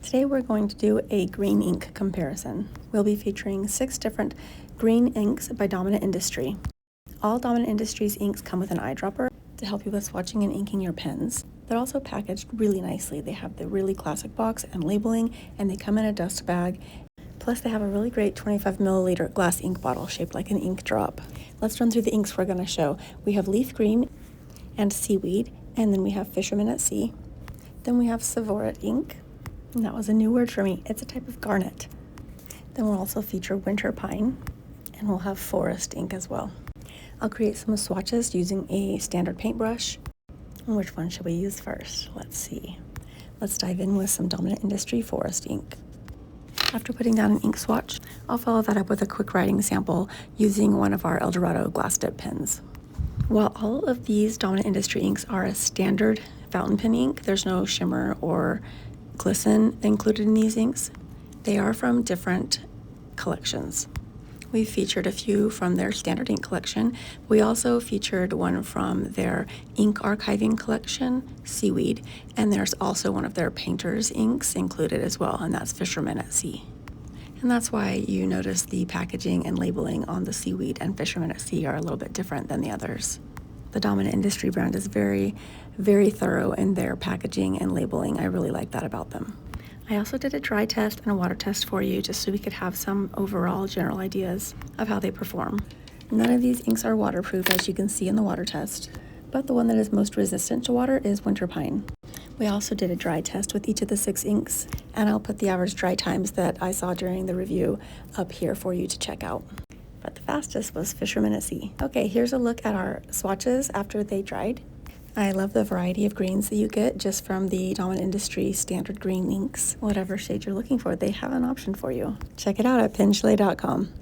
Today we're going to do a green ink comparison. We'll be featuring 6 different green inks by Dominant Industry. All Dominant Industry's inks come with an eyedropper to help you with swatching and inking your pens. They're also packaged really nicely. They have the really classic box and labeling, and they come in a dust bag. Plus they have a really great 25 milliliter glass ink bottle shaped like an ink drop. Let's run through the inks we're going to show. We have Leaf Green and Seaweed, and then we have Fisherman at Sea. Then we have Tsavorite ink, and that was a new word for me. It's a type of garnet. Then we'll also feature Winter Pine, and we'll have Forest ink as well. I'll create some swatches using a standard paintbrush. And which one should we use first? Let's see. Let's dive in with some Dominant Industry Forest ink. After putting down an ink swatch, I'll follow that up with a quick writing sample using one of our Eldorado glass dip pens. While all of these Dominant Industry inks are a standard fountain pen ink, there's no shimmer or glisten included in these inks. They are from different collections. We've featured a few from their standard ink collection. We also featured one from their ink archiving collection, Seaweed, and there's also one of their painters inks included as well, and that's Fisherman at Sea. And that's why you notice the packaging and labeling on the Seaweed and Fisherman at Sea are a little bit different than the others. The Dominant Industry brand is very, very thorough in their packaging and labeling. I really like that about them. I also did a dry test and a water test for you just so we could have some overall general ideas of how they perform. None of these inks are waterproof, as you can see in the water test, but the one that is most resistant to water is Winter Pine. We also did a dry test with each of the 6 inks, and I'll put the average dry times that I saw during the review up here for you to check out. But the fastest was Fisherman at Sea. Okay, here's a look at our swatches after they dried. I love the variety of greens that you get just from the Dominant Industry standard green inks. Whatever shade you're looking for, they have an option for you. Check it out at penchalet.com.